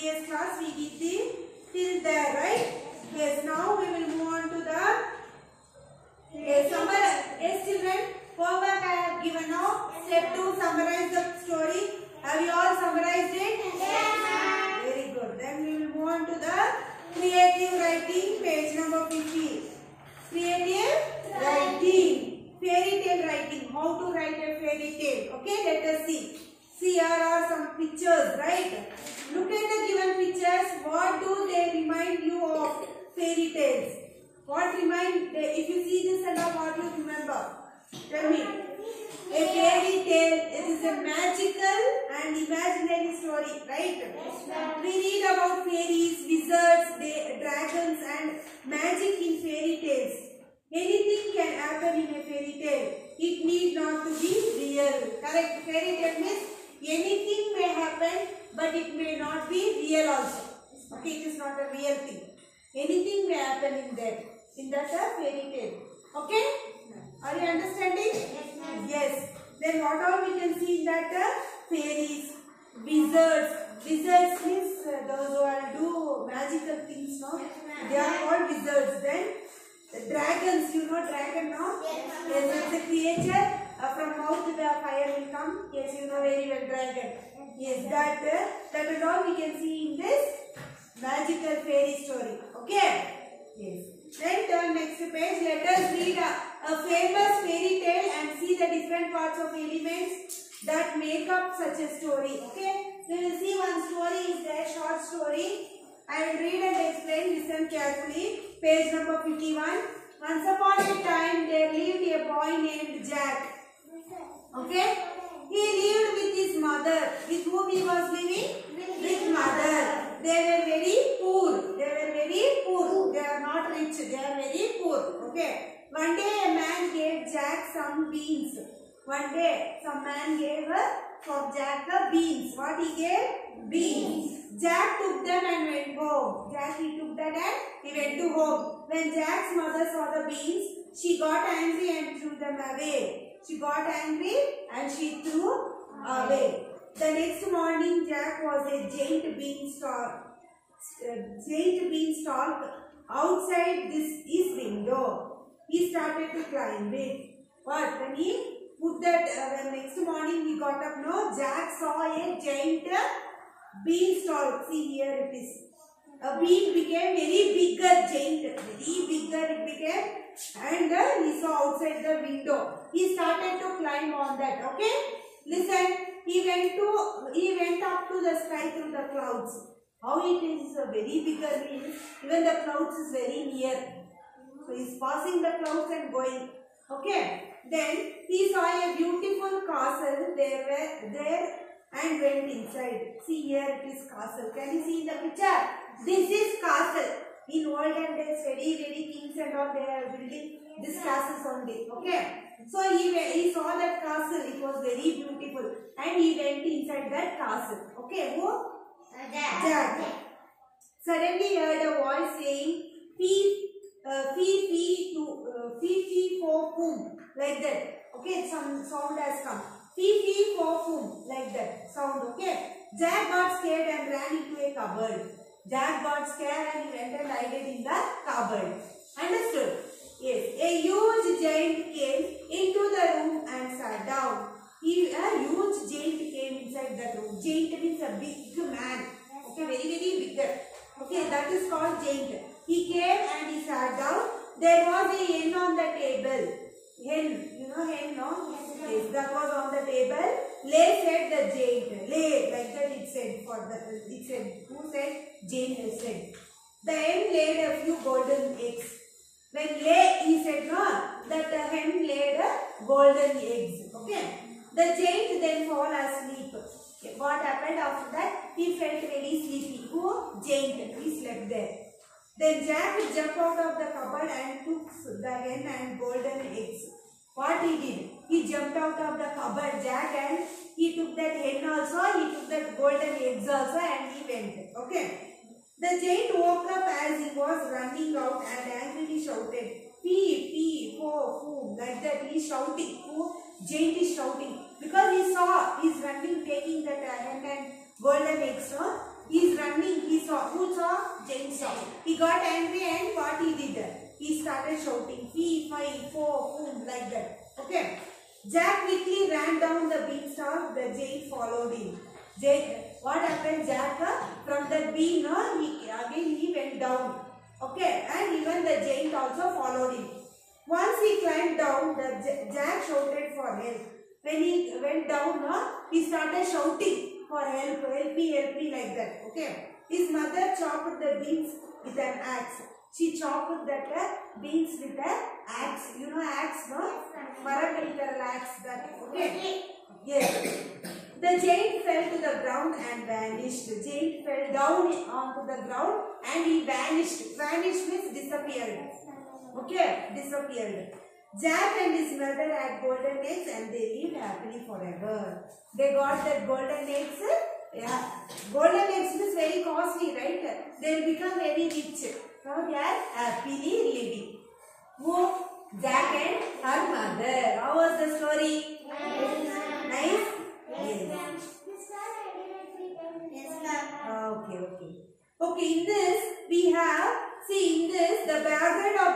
previous class we did the till there, right? Yes, now we will move on to the summarize. Yes, children, homework I have given now. Step 2, summarize the story. Have you all summarized it? Yes. Very good. Then we will move on to the creative writing, page number 50. Creative writing. Fairy tale writing. How to write a fairy tale. Okay, let us see. See, here are some pictures, right? Look at the given pictures. What do they remind you of fairy tales? What remind, if you see this and what you remember? Tell me. A fairy tale, it is a magical and imaginary story, right? We read about fairies, wizards, dragons and magic in fairy tales. Anything can happen in a fairy tale. It need not to be real. Correct? Fairy tale means anything may happen, but it may not be real also. Okay, it is not a real thing. Anything may happen in that. In that fairy tale. Okay? Are you understanding? Yes. Then what all we can see in that? Fairies, wizards. Wizards means those who are do magical things, no? They are called wizards. Then dragons, you know dragon, no? Yes, it's a creature from mouth the fire will come. Yes, you know very well dragon. Yes, that is all we can see in this magical fairy story. Okay? Yes. Then turn next page. Let us read a famous fairy tale and see the different parts of elements that make up such a story. Okay? So you will see one story is there, short story. I will read and explain. Listen carefully. Page number 51. Once upon a time there lived a boy named Jack. Okay? He lived with his mother. With whom he was living? With mother. They were very poor. They were very poor. They are not rich. They are very poor. Okay. One day a man gave Jack some beans. One day some man gave for Jack the beans. What he gave? Beans. Jack took them and went home. Jack he took that and he went to home. When Jack's mother saw the beans, she got angry and threw them away. She got angry and she threw away. The next morning, Jack was a giant beanstalk outside his window. He started to climb it. But when he put that, when next morning he got up, no, Jack saw a giant beanstalk. See here it is. A bean became very bigger, giant, very bigger it became. And he saw outside the window. He started to climb on that. Okay? Listen. He went up to the sky through the clouds. How it is very bigger means even the clouds is very near. So he is passing the clouds and going. Okay. Then he saw a beautiful castle there and went inside. See here it is castle. Can you see in the picture? This is castle. In olden days, very kings and all they are building this castles only. Okay. So he saw that castle. It was very beautiful, and he went inside that castle. Okay, who? Jack. Suddenly he heard a voice saying, "Fee, fee, fo, fum," like that. Okay, some sound has come. Fee, fo, fum, like that sound. Okay. Jack got scared and ran into a cupboard. Jack got scared and he went and hid in the cupboard. Understood? Yes. A huge giant came into the room and sat down. A huge giant came inside the room. Giant means a big man. Okay, very bigger. Okay, that is called giant. He came and he sat down. There was a hen on the table. Hen, you know hen, no? Yes, that was on the table. Lay said the giant. Lay, like that it said. Who said? Giant said. The hen laid a few golden eggs. When lay, he said no, that the hen laid golden eggs. Okay. The giant then fell asleep. Okay. What happened after that? He felt very sleepy. Who? Giant. He slept there. Then Jack jumped out of the cupboard and took the hen and golden eggs. What he did? He jumped out of the cupboard, Jack, and he took that hen also, he took that golden eggs also and he went. Okay. The giant woke up as he was running out and angrily shouted, "Fee, fee, fo, foo," like that. He is shouting. Who? Giant is shouting. Because he saw he is running taking that hen and golden eggs. No? He is running. He saw. Who saw? Jane saw. He got angry and what he did? He started shouting, fee, fi, fo, boom, like that. Okay. Jack quickly ran down the beanstalk. The Jane followed him. What happened? Jack from the bean, he went down. Okay, and even the giant also followed him. Once he climbed down, Jack shouted for help. When he went down, he started shouting for help, help me like that. Okay. His mother chopped the beans with an axe. She chopped that beans with an axe. You know axe, no? Marakaliteral axe. That okay. Yes. The giant fell to the ground and vanished. The giant fell down onto the ground and he vanished. Vanished means disappeared. Okay, disappeared. Jack and his mother had golden eggs and they lived happily forever. They got that golden eggs. Yeah, golden eggs is very costly, right? They will become very rich. Now they are happily living. Who? Jack and her mother. How was the story? Nice? Yes. Okay, in this we have, see in this the background of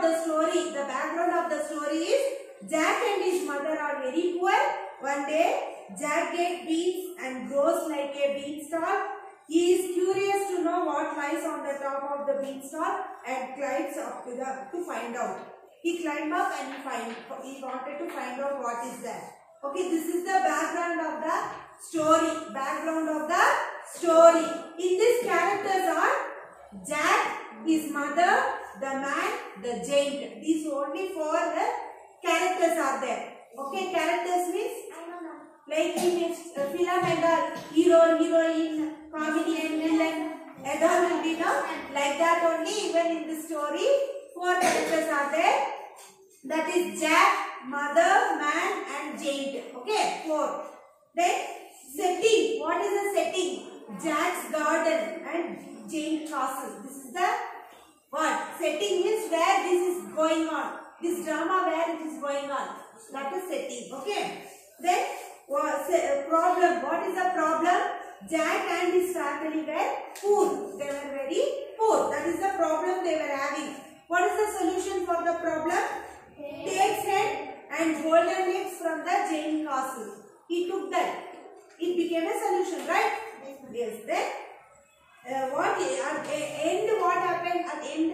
the story is Jack and his mother are very poor. One day Jack gets beans and grows like a beanstalk. He is curious to know what lies on the top of the beanstalk and climbs up to find out. He climbed up and he wanted to find out what is that. Okay, this is the background of the story. In this characters are Jack, his mother, the man, the giant. These only four characters are there. Okay, characters means like in film and all, hero, heroine, comedy and villain, all will be like that only. Even in the story, four characters are there. That is Jack, mother, man and giant. Okay, four. Then setting. What is the setting? Jack's garden and giant castle. This is the what? Setting is where this is going on. This drama where it is going on. That is setting. Okay. Then problem. What is the problem? Jack and his family were poor. They were very poor. That is the problem they were having. What is the solution for the problem? Takes head and golden eggs from the giant castle. He took that. It became a solution, right? Yes. Then what at the end? What happened at the end?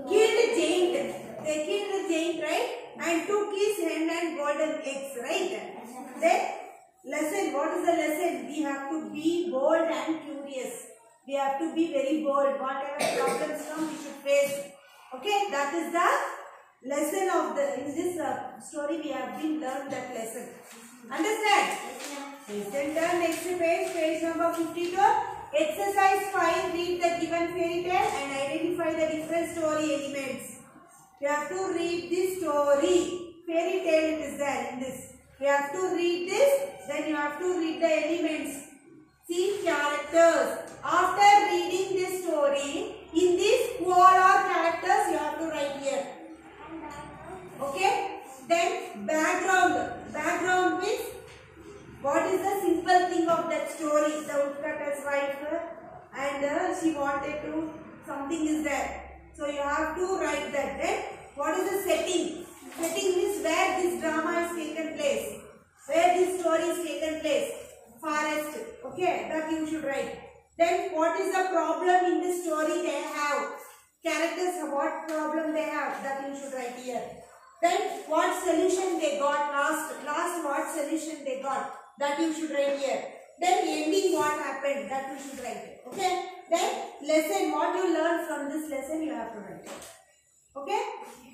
Killed the giant. They killed the giant, right? And took his hen and golden eggs, right? Then lesson. What is the lesson? We have to be bold and curious. We have to be very bold. Whatever problems come, we should face. Okay, that is the lesson of the. In this story, we have been learned that lesson. Understand? Yes. Then turn next page, page number 52. Exercise 5. Read the given fairy tale and identify the different story elements. You have to read this story. Fairy tale it is there in this. You have to read this. Then you have to read the elements. See characters. After reading this story, in this who all are characters you have to write here. Okay. Then background. Background means what is the simple thing of that story? The woodcutter's wife and she wanted to, something is there. So you have to write that. Then what is the setting? Setting is where this drama is taken place. Where this story is taken place. Forest. Okay, that you should write. Then what is the problem in the story they have? Characters, what problem they have? That you should write here. Then what solution they got last what solution they got? That you should write here. Then ending what happened? That you should write. Okay. Then lesson, what you learned from this lesson you have to write. Okay.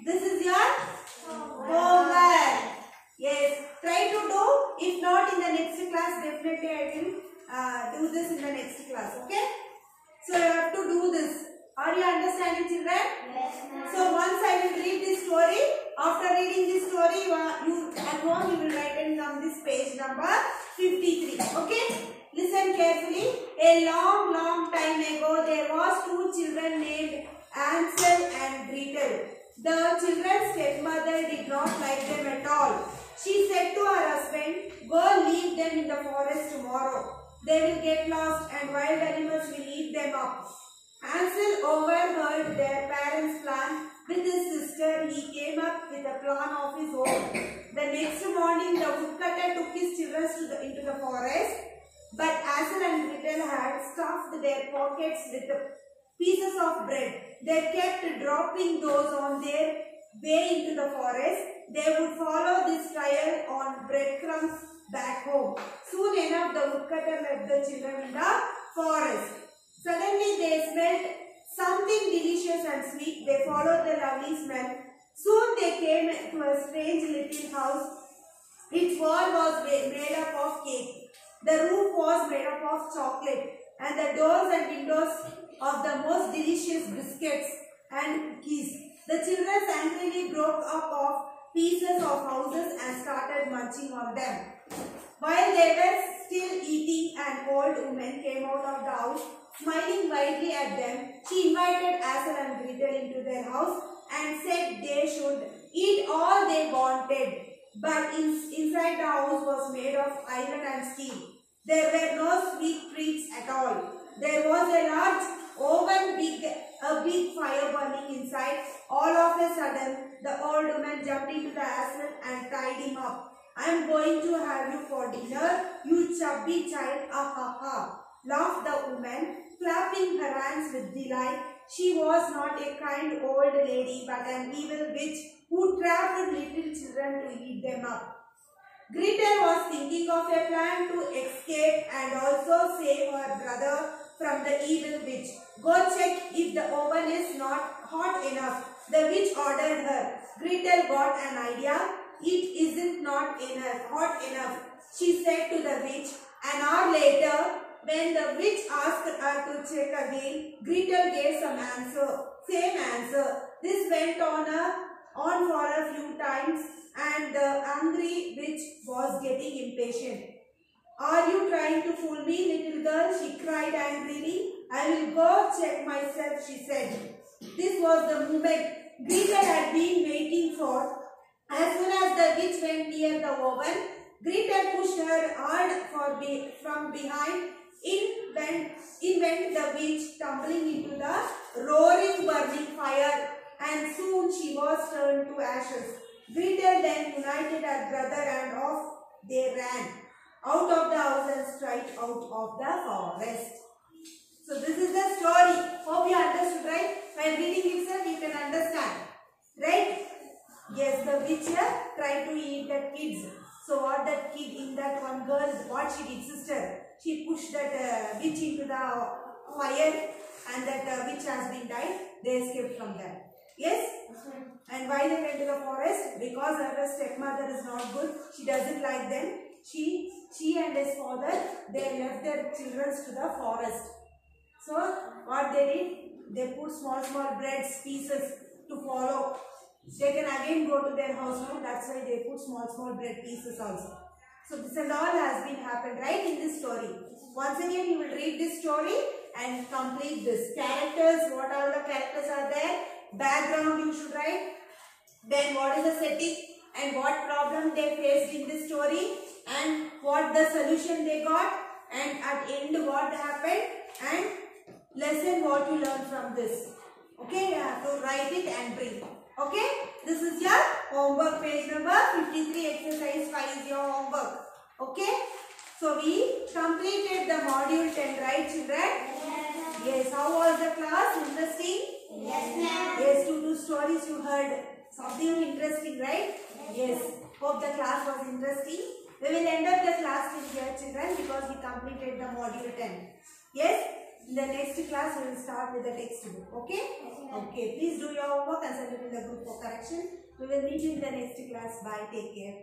This is your homework. Yes. Try to do. If not in the next class, definitely I will do this in the next class. Okay. So you have to do this. Are you understanding, children? Yes, ma'am. So once I will read this story, after reading this story, you at home you will write it on this page number 53. Okay? Listen carefully. A long time ago, there was two children named Hansel and Gretel. The children's stepmother did not like them at all. She said to her husband, "Go leave them in the forest tomorrow." They will get lost and wild animals will eat them up. Hansel overheard their parents' plan with his sister. He came up with a plan of his own. The next morning, the woodcutter took his children into the forest. But Hansel and Gretel had stuffed their pockets with pieces of bread. They kept dropping those on their way into the forest. They would follow this trail on breadcrumbs back home. Soon enough, the woodcutter left the children in the forest. Suddenly, they smelled something delicious and sweet. They followed the lovely smell. Soon they came to a strange little house. Its wall was made up of cake. The roof was made up of chocolate, and the doors and windows of the most delicious biscuits and keys. The children angrily broke up of pieces of houses and started munching on them. While they were still eating, an old woman came out of the house, smiling widely at them. She invited Hansel and Gretel into their house and said they should eat all they wanted. But inside the house was made of iron and steel. There were no sweet treats at all. There was a large oven, a big fire burning inside. All of a sudden, the old woman jumped into the Hansel and tied him up. "I am going to have you for dinner, you chubby child, ah ha ha," laughed the woman, clapping her hands with delight. She was not a kind old lady, but an evil witch who trapped little children to eat them up. Gretel was thinking of a plan to escape and also save her brother from the evil witch. "Go check if the oven is not hot enough," the witch ordered her. Gretel got an idea. "It isn't not hot enough," she said to the witch. An hour later, when the witch asked her to check again, Gretel gave same answer. This went on for a few times, and the angry witch was getting impatient. "Are you trying to fool me, little girl?" she cried angrily. "I will go check myself," she said. This was the moment Gretel had been waiting for. As soon as the witch went near the oven, Gretel pushed her hard from behind. In went the witch, tumbling into the roaring burning fire, and soon she was turned to ashes. Gretel then united her brother and off they ran out of the house and straight out of the forest. So this is the story. Hope you understood, right? While reading itself you can understand, right? Yes, the witch tried to eat the kids. So what that kid in that one girl, what she did, sister? She pushed that witch into the fire, and that witch has been died. They escaped from there. Yes? And why they went to the forest? Because her stepmother is not good. She doesn't like them. She and his father, they left their children to the forest. So what they did? They put small bread pieces to follow. They can again go to their house now. That's why they put small bread pieces also. So this and all has been happened right in this story. Once again you will read this story and complete this. Characters, what all the characters are there? Background you should write. Then what is the setting and what problem they faced in this story, and what the solution they got, and at end what happened, and lesson what you learned from this. Okay, you have to write it and bring. Okay, this is your homework, page number 53, exercise 5 is your homework. Okay, so we completed the module 10, right children? Yes, how was the class? Interesting? Yes, ma'am. Yes, two stories you heard. Something interesting, right? Yes. Hope the class was interesting. We will end up the class till here, children, because we completed the module 10. Yes? In the next class, we will start with the textbook. Okay? Okay. Please do your homework and send it in the group for correction. We will meet you in the next class. Bye. Take care.